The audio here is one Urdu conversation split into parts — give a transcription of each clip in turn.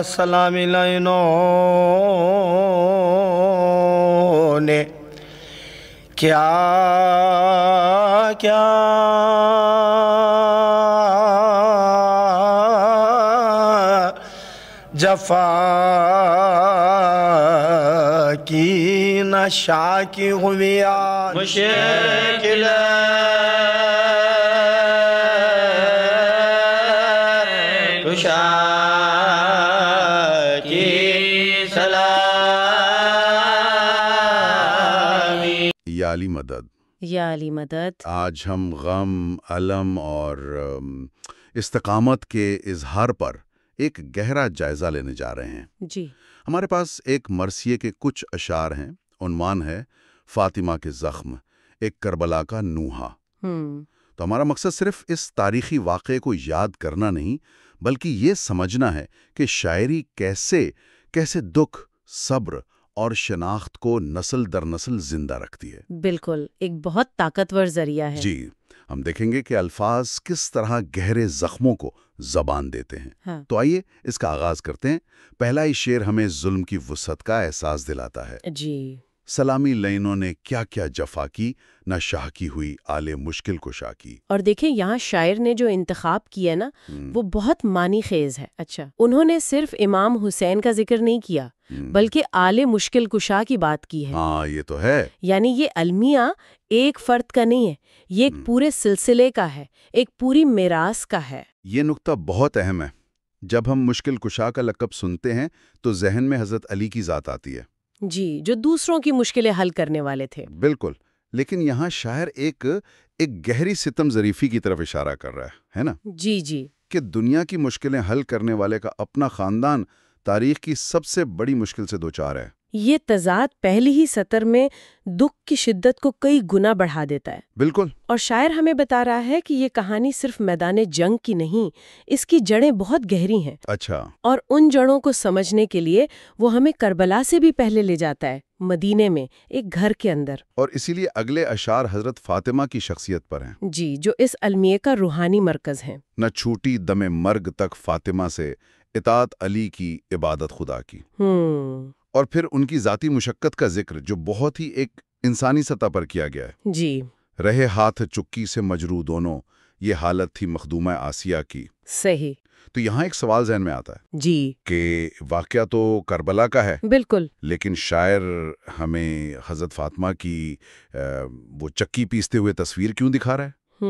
سلامی لائنوں نے کیا کیا جفا کی نشا کی ہویا مشکل کشا کی سلامی یا علی مدد۔ یا علی مدد۔ آج ہم غم، الم اور استقامت کے اظہار پر ایک گہرا جائزہ لینے جا رہے ہیں۔ جی۔ ہمارے پاس ایک مرثیے کے کچھ اشعار ہیں۔ عنوان ہے فاطمہ کے زخم، ایک کربلا کا نوحہ۔ تو ہمارا مقصد صرف اس تاریخی واقعے کو یاد کرنا نہیں، بلکہ یہ سمجھنا ہے کہ شاعری کیسے دکھ، صبر اور شناخت کو نسل در نسل زندہ رکھتی ہے۔ بالکل، ایک بہت طاقتور ذریعہ ہے۔ جی، ہم دیکھیں گے کہ الفاظ کس طرح گہرے زخموں کو زبان دیتے ہیں۔ ہاں۔ تو آئیے اس کا آغاز کرتے ہیں۔ پہلا ہی شعر ہمیں ظلم کی وسعت کا احساس دلاتا ہے۔ جی۔ سلامی لائنوں نے کیا کیا جفا کی، نہ شاہ کی ہوئی آلے مشکل کشا کی۔ اور دیکھیں یہاں شاعر نے جو انتخاب کیا نا وہ بہت معنی خیز ہے۔ اچھا، انہوں نے صرف امام حسین کا ذکر نہیں کیا بلکہ آلے مشکل کشا کی بات کی ہے۔ ہاں، یہ تو ہے۔ یعنی یہ المیہ ایک فرد کا نہیں ہے، یہ ایک پورے سلسلے کا ہے، ایک پوری میراث کا ہے۔ یہ نقطہ بہت اہم ہے۔ جب ہم مشکل کشا کا لقب سنتے ہیں تو ذہن میں حضرت علی کی ذات آتی ہے۔ جی، جو دوسروں کی مشکلیں حل کرنے والے تھے۔ بالکل، لیکن یہاں شاعر ایک گہری ستم ظریفی کی طرف اشارہ کر رہا ہے نا؟ جی جی۔ کہ دنیا کی مشکلیں حل کرنے والے کا اپنا خاندان تاریخ کی سب سے بڑی مشکل سے دوچار ہے۔ یہ تضاد پہلی ہی سطر میں دکھ کی شدت کو کئی گنا بڑھا دیتا ہے۔ بالکل۔ اور شاعر ہمیں بتا رہا ہے کہ یہ کہانی صرف میدان جنگ کی نہیں، اس کی جڑیں بہت گہری ہیں۔ اچھا۔ اور ان جڑوں کو سمجھنے کے لیے وہ ہمیں کربلا سے بھی پہلے لے جاتا ہے، مدینے میں ایک گھر کے اندر۔ اور اسی لیے اگلے اشعار حضرت فاطمہ کی شخصیت پر ہیں۔ جی، جو اس المیے کا روحانی مرکز ہیں۔ نہ چھوٹی دم مرگ تک فاطمہ سے، اطاعت علی کی، عبادت خدا کی۔ اور پھر ان کی ذاتی مشقت کا ذکر جو بہت ہی ایک انسانی سطح پر کیا گیا ہے۔ جی۔ رہے ہاتھ چکی سے مجروح دونوں، یہ حالت تھی مخدومہ آسیہ کی۔ صحیح۔ تو یہاں ایک سوال ذہن میں آتا ہے جی کہ واقعہ تو کربلا کا ہے، بالکل، لیکن شاعر ہمیں حضرت فاطمہ کی وہ چکی پیستے ہوئے تصویر کیوں دکھا رہا ہے؟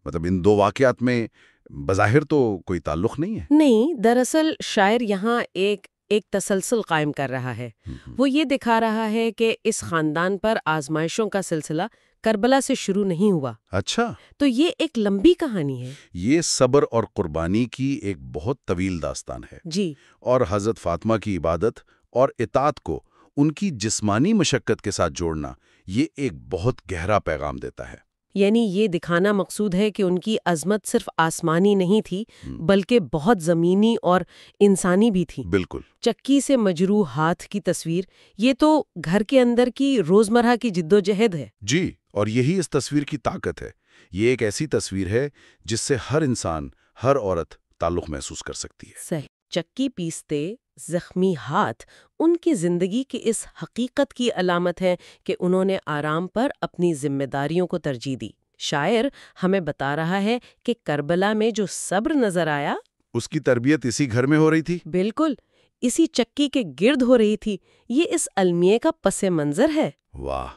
مطلب ان دو واقعات میں بظاہر تو کوئی تعلق نہیں ہے۔ نہیں، دراصل شاعر یہاں ایک تسلسل قائم کر رہا ہے۔ وہ یہ دکھا رہا ہے کہ اس خاندان پر آزمائشوں کا سلسلہ کربلا سے شروع نہیں ہوا۔ اچھا، تو یہ ایک لمبی کہانی ہے۔ یہ صبر اور قربانی کی ایک بہت طویل داستان ہے۔ جی۔ اور حضرت فاطمہ کی عبادت اور اطاعت کو ان کی جسمانی مشقت کے ساتھ جوڑنا، یہ ایک بہت گہرا پیغام دیتا ہے۔ یعنی یہ دکھانا مقصود ہے کہ ان کی عظمت صرف آسمانی نہیں تھی بلکہ بہت زمینی اور انسانی بھی تھی۔ بالکل۔ چکی سے مجروح ہاتھ کی تصویر، یہ تو گھر کے اندر کی روزمرہ کی جدوجہد ہے۔ جی، اور یہی اس تصویر کی طاقت ہے۔ یہ ایک ایسی تصویر ہے جس سے ہر انسان، ہر عورت تعلق محسوس کر سکتی ہے۔ صحیح۔ چکی پیستے زخمی ہاتھ ان کی زندگی کی اس حقیقت کی علامت ہے کہ انہوں نے آرام پر اپنی ذمہ داریوں کو ترجیح دی۔ شاعر ہمیں بتا رہا ہے کہ کربلا میں جو صبر نظر آیا، اس کی تربیت اسی گھر میں ہو رہی تھی۔ بالکل اسی چکی کے گرد ہو رہی تھی۔ یہ اس المیے کا پس منظر ہے۔ واہ،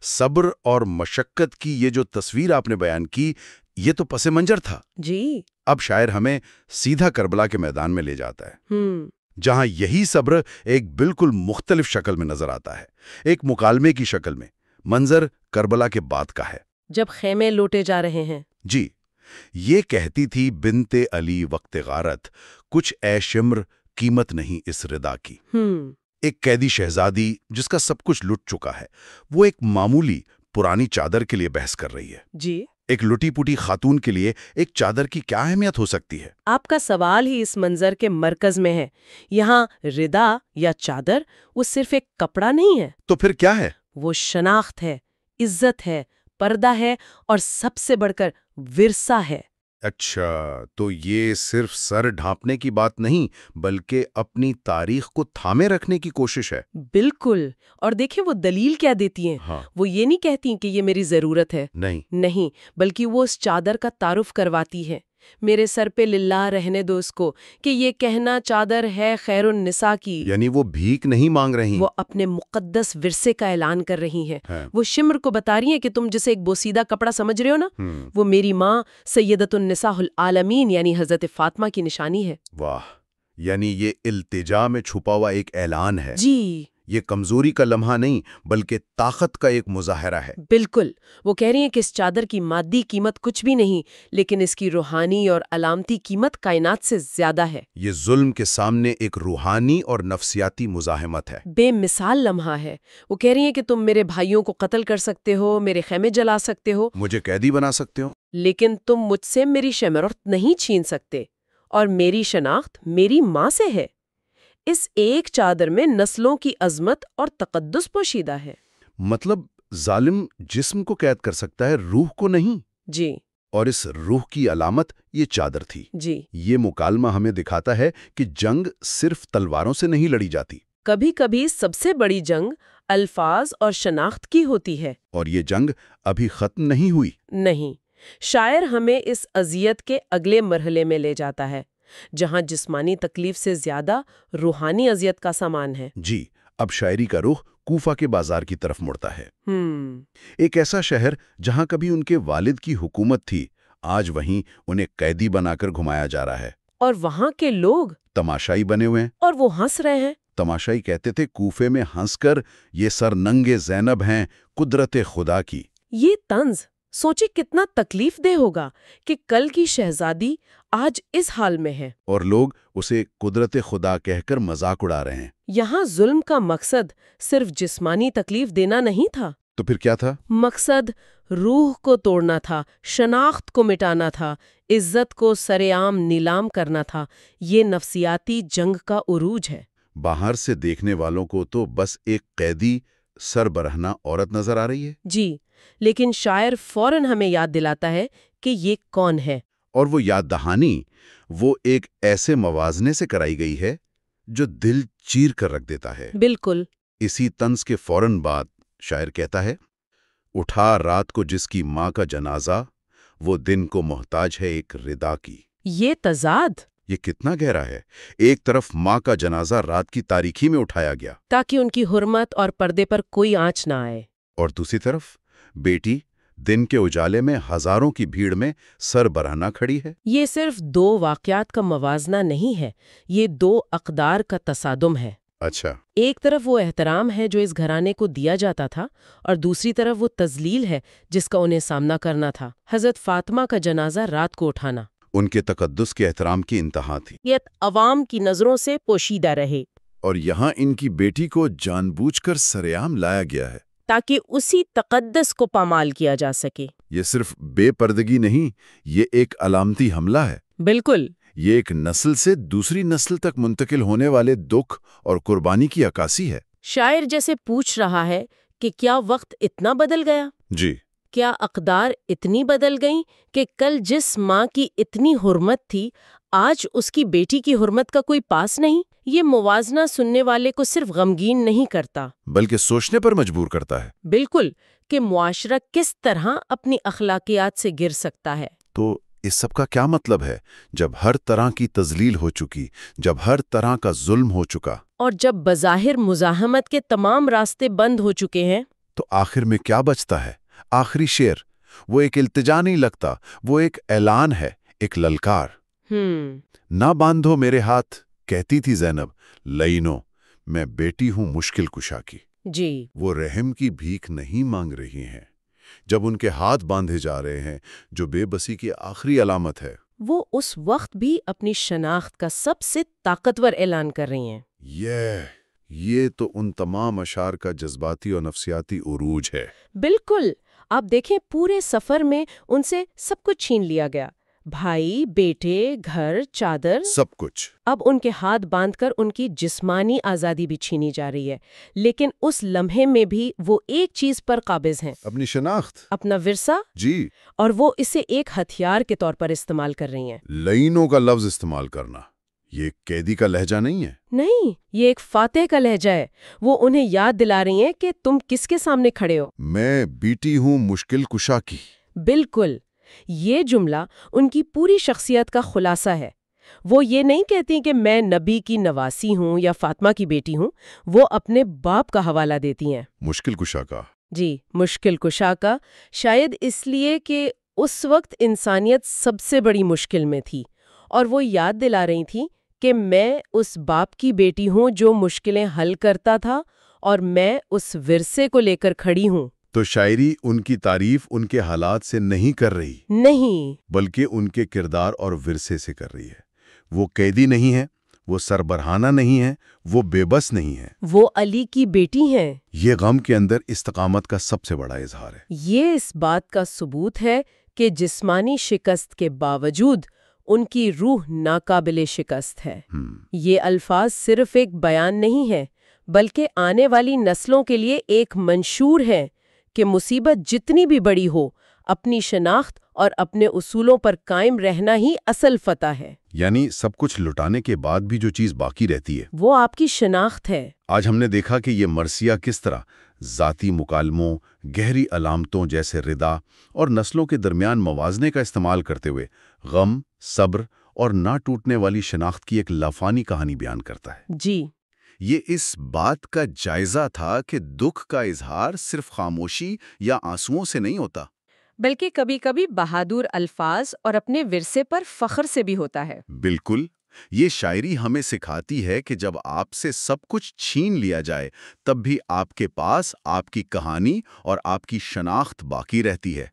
صبر اور مشقت کی یہ جو تصویر آپ نے بیان کی، یہ تو پس منظر تھا۔ جی۔ اب شاعر ہمیں سیدھا کربلا کے میدان میں لے جاتا ہے، جہاں یہی صبر ایک بالکل مختلف شکل میں نظر آتا ہے، ایک مکالمے کی شکل میں۔ منظر کربلا کے بعد کا ہے، جب خیمے لوٹے جا رہے ہیں۔ جی، یہ کہتی تھی بنت علی وقت غارت، کچھ اے شمر قیمت نہیں اس ردا کی۔ ایک قیدی شہزادی جس کا سب کچھ لٹ چکا ہے، وہ ایک معمولی پرانی چادر کے لیے بحث کر رہی ہے۔ جی۔ ایک لٹی پوٹی خاتون کے لیے ایک چادر کی کیا اہمیت ہو سکتی ہے؟ آپ کا سوال ہی اس منظر کے مرکز میں ہے۔ یہاں ردا یا چادر وہ صرف ایک کپڑا نہیں ہے، تو پھر کیا ہے؟ وہ شناخت ہے، عزت ہے، پردہ ہے اور سب سے بڑھ کر ورثہ ہے۔ اچھا، تو یہ صرف سر ڈھانپنے کی بات نہیں بلکہ اپنی تاریخ کو تھامے رکھنے کی کوشش ہے۔ بالکل، اور دیکھیں وہ دلیل کیا دیتی ہیں۔ ہاں، وہ یہ نہیں کہتی کہ یہ میری ضرورت ہے، نہیں، بلکہ وہ اس چادر کا تعارف کرواتی ہے۔ میرے سر پہ للہ رہنے دو اس کو، کہ یہ کہنا چادر ہے خیر النساء کی۔ یعنی وہ بھیک نہیں مانگ رہی، وہ اپنے مقدس ورثے کا اعلان کر رہی ہیں۔ ہیں۔ وہ شمر کو بتا رہی ہیں کہ تم جسے ایک بوسیدہ کپڑا سمجھ رہے ہو نا، وہ میری ماں سیدۃ النساء العالمین یعنی حضرت فاطمہ کی نشانی ہے۔ واہ، یعنی یہ التجا میں چھپا ہوا ایک اعلان ہے۔ جی یہ کمزوری کا لمحہ نہیں بلکہ طاقت کا ایک مظاہرہ ہے۔ بالکل، وہ کہہ رہی ہیں کہ اس چادر کی مادی قیمت کچھ بھی نہیں، لیکن اس کی روحانی اور علامتی قیمت کائنات سے زیادہ ہے۔ یہ ظلم کے سامنے ایک روحانی اور نفسیاتی مزاحمت ہے۔ بے مثال لمحہ ہے۔ وہ کہہ رہی ہیں کہ تم میرے بھائیوں کو قتل کر سکتے ہو، میرے خیمے جلا سکتے ہو، مجھے قیدی بنا سکتے ہو، لیکن تم مجھ سے میری شمرت نہیں چھین سکتے، اور میری شناخت میری ماں سے ہے۔ اس ایک چادر میں نسلوں کی عظمت اور تقدس پوشیدہ ہے۔ مطلب ظالم جسم کو قید کر سکتا ہے، روح کو نہیں۔ جی اور اس روح کی علامت یہ چادر تھی۔ جی، یہ مکالمہ ہمیں دکھاتا ہے کہ جنگ صرف تلواروں سے نہیں لڑی جاتی، کبھی کبھی سب سے بڑی جنگ الفاظ اور شناخت کی ہوتی ہے۔ اور یہ جنگ ابھی ختم نہیں ہوئی۔ نہیں، شاعر ہمیں اس اذیت کے اگلے مرحلے میں لے جاتا ہے، جہاں جسمانی تکلیف سے زیادہ روحانی اذیت کا سامان ہے۔ جی، اب شاعری کا رخ کوفہ کے بازار کی طرف مڑتا ہے۔ ایک ایسا شہر جہاں کبھی ان کے والد کی حکومت تھی، آج وہیں انہیں قیدی بنا کر گھمایا جا رہا ہے۔ اور وہاں کے لوگ تماشائی بنے ہوئے ہیں۔ اور وہ ہنس رہے ہیں۔ تماشائی کہتے تھے کوفے میں ہنس کر، یہ سر ننگے زینب ہیں قدرت خدا کی۔ یہ طنز سوچے کتنا تکلیف دہ ہوگا کہ کل کی شہزادی آج اس حال میں ہے، اور لوگ اسے قدرت خدا کہہ کر مذاق اڑا رہے ہیں۔ یہاں ظلم کا مقصد صرف جسمانی تکلیف دینا نہیں تھا، تو پھر کیا تھا؟ مقصد روح کو توڑنا تھا، شناخت کو مٹانا تھا، عزت کو سرعام نیلام کرنا تھا۔ یہ نفسیاتی جنگ کا عروج ہے۔ باہر سے دیکھنے والوں کو تو بس ایک قیدی سر برہنہ عورت نظر آ رہی ہے، جی، لیکن شاعر فوراً ہمیں یاد دلاتا ہے کہ یہ کون ہے۔ اور وہ یاد دہانی وہ ایک ایسے موازنے سے کرائی گئی ہے جو دل چیر کر رکھ دیتا ہے۔ بالکل، اسی طنز کے فوراً بعد شاعر کہتا ہے، اٹھا رات کو جس کی ماں کا جنازہ، وہ دن کو محتاج ہے ایک ردا کی۔ یہ تضاد یہ کتنا گہرا ہے۔ ایک طرف ماں کا جنازہ رات کی تاریکی میں اٹھایا گیا، تاکہ ان کی حرمت اور پردے پر کوئی آنچ نہ آئے، اور دوسری طرف بیٹی دن کے اجالے میں ہزاروں کی بھیڑ میں سر برہنہ کھڑی ہے۔ یہ صرف دو واقعات کا موازنہ نہیں ہے، یہ دو اقدار کا تصادم ہے۔ اچھا، ایک طرف وہ احترام ہے جو اس گھرانے کو دیا جاتا تھا، اور دوسری طرف وہ تذلیل ہے جس کا انہیں سامنا کرنا تھا۔ حضرت فاطمہ کا جنازہ رات کو اٹھانا ان کے تقدس کے احترام کی انتہا تھی، یہ عوام کی نظروں سے پوشیدہ رہے، اور یہاں ان کی بیٹی کو جان بوجھ کر سرعام لایا گیا ہے۔ تاکہ اسی تقدس کو پامال کیا جا سکے۔ یہ صرف بے پردگی نہیں، یہ ایک علامتی حملہ ہے۔ بالکل، یہ ایک نسل سے دوسری نسل تک منتقل ہونے والے دکھ اور قربانی کی عکاسی ہے۔ شاعر جیسے پوچھ رہا ہے کہ کیا وقت اتنا بدل گیا؟ جی، کیا اقدار اتنی بدل گئیں کہ کل جس ماں کی اتنی حرمت تھی، آج اس کی بیٹی کی حرمت کا کوئی پاس نہیں؟ یہ موازنہ سننے والے کو صرف غمگین نہیں کرتا، بلکہ سوچنے پر مجبور کرتا ہے۔ بالکل، کہ معاشرہ کس طرح اپنی اخلاقیات سے گر سکتا ہے۔ تو اس سب کا کیا مطلب ہے؟ جب ہر طرح کی تذلیل ہو چکی، جب ہر طرح کا ظلم ہو چکا، اور جب بظاہر مزاحمت کے تمام راستے بند ہو چکے ہیں، تو آخر میں کیا بچتا ہے؟ آخری شعر وہ ایک التجا نہیں لگتا، وہ ایک اعلان ہے، ایک للکار۔ نہ باندھو میرے ہاتھ، کہتی تھی زینب، لئینو، میں بیٹی ہوں مشکل کشا کی۔ جی، وہ رحم کی بھیک نہیں مانگ رہی ہیں جب ان کے ہاتھ باندھے جا رہے ہیں، جو بے بسی کی آخری علامت ہے۔ وہ اس وقت بھی اپنی شناخت کا سب سے طاقتور اعلان کر رہی ہیں۔ یہ تو ان تمام اشعار کا جذباتی اور نفسیاتی عروج ہے۔ بالکل، آپ دیکھیں پورے سفر میں ان سے سب کچھ چھین لیا گیا، بھائی، بیٹے، گھر، چادر، سب کچھ۔ اب ان کے ہاتھ باندھ کر ان کی جسمانی آزادی بھی چھینی جا رہی ہے، لیکن اس لمحے میں بھی وہ ایک چیز پر قابض ہیں، اپنی شناخت۔ اپنا ورثہ، جی، اور وہ اسے ایک ہتھیار کے طور پر استعمال کر رہی ہیں۔ لعینوں کا لفظ استعمال کرنا، یہ ایک قیدی کا لہجہ نہیں ہے۔ نہیں، یہ ایک فاتح کا لہجہ ہے۔ وہ انہیں یاد دلا رہی ہیں کہ تم کس کے سامنے کھڑے ہو۔ میں بیٹی ہوں مشکل کشا کی۔ بالکل، یہ جملہ ان کی پوری شخصیت کا خلاصہ ہے۔ وہ یہ نہیں کہتی کہ میں نبی کی نواسی ہوں یا فاطمہ کی بیٹی ہوں، وہ اپنے باپ کا حوالہ دیتی ہیں۔ مشکل کشا کا۔ جی، مشکل کشا کا، شاید اس لیے کہ اس وقت انسانیت سب سے بڑی مشکل میں تھی، اور وہ یاد دلا رہی تھی کہ میں اس باپ کی بیٹی ہوں جو مشکلیں حل کرتا تھا، اور میں اس ورثے کو لے کر کھڑی ہوں۔ تو شاعری ان کی تعریف ان کے حالات سے نہیں کر رہی، نہیں، بلکہ ان کے کردار اور ورثے سے کر رہی ہے۔ وہ قیدی نہیں ہے، وہ سربراہانہ نہیں ہے، وہ بے بس نہیں ہے، وہ علی کی بیٹی ہیں۔ یہ غم کے اندر استقامت کا سب سے بڑا اظہار ہے۔ یہ اس بات کا ثبوت ہے کہ جسمانی شکست کے باوجود ان کی روح ناقابل شکست ہے۔ یہ الفاظ صرف ایک بیان نہیں ہے، بلکہ آنے والی نسلوں کے لیے ایک منشور ہے کہ مصیبت جتنی بھی بڑی ہو، اپنی شناخت اور اپنے اصولوں پر قائم رہنا ہی اصل فتح ہے۔ یعنی سب کچھ لٹانے کے بعد بھی جو چیز باقی رہتی ہے وہ آپ کی شناخت ہے۔ آج ہم نے دیکھا کہ یہ مرثیہ کس طرح ذاتی مکالموں، گہری علامتوں جیسے ردا اور نسلوں کے درمیان موازنے کا استعمال کرتے ہوئے غم، صبر اور نہ ٹوٹنے والی شناخت کی ایک لافانی کہانی بیان کرتا ہے۔ جی، یہ اس بات کا جائزہ تھا کہ دکھ کا اظہار صرف خاموشی یا آنسوؤں سے نہیں ہوتا، بلکہ کبھی کبھی بہادر الفاظ اور اپنے ورثے پر فخر سے بھی ہوتا ہے۔ بالکل۔ یہ شاعری ہمیں سکھاتی ہے کہ جب آپ سے سب کچھ چھین لیا جائے تب بھی آپ کے پاس آپ کی کہانی اور آپ کی شناخت باقی رہتی ہے،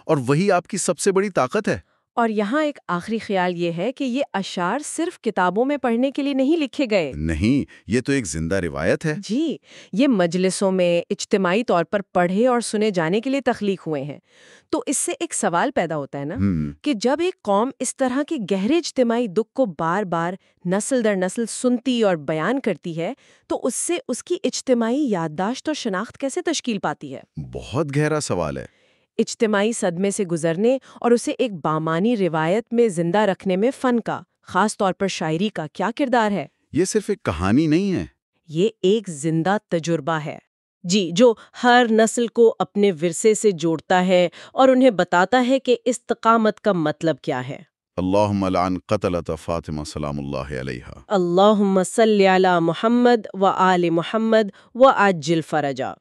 اور وہی آپ کی سب سے بڑی طاقت ہے۔ اور یہاں ایک آخری خیال یہ ہے کہ یہ اشعار صرف کتابوں میں پڑھنے کے لیے نہیں لکھے گئے۔ نہیں، یہ تو ایک زندہ روایت ہے۔ جی، یہ مجلسوں میں اجتماعی طور پر پڑھے اور سنے جانے کے لیے تخلیق ہوئے ہیں۔ تو اس سے ایک سوال پیدا ہوتا ہے نا کہ جب ایک قوم اس طرح کے گہرے اجتماعی دکھ کو بار بار نسل در نسل سنتی اور بیان کرتی ہے تو اس سے اس کی اجتماعی یادداشت اور شناخت کیسے تشکیل پاتی ہے؟ بہت گہرا سوال ہے۔ اجتماعی صدمے سے گزرنے اور اسے ایک بامانی روایت میں زندہ رکھنے میں فن کا، خاص طور پر شاعری کا کیا کردار ہے؟ یہ صرف ایک کہانی نہیں ہے، یہ ایک زندہ تجربہ ہے، جی، جو ہر نسل کو اپنے ورثے سے جوڑتا ہے اور انہیں بتاتا ہے کہ استقامت کا مطلب کیا ہے۔ اللہم لعن قتلۃ فاطمہ سلام اللہ علیہا۔ اللہم صلی علی محمد و آل محمد و عجل فرجا۔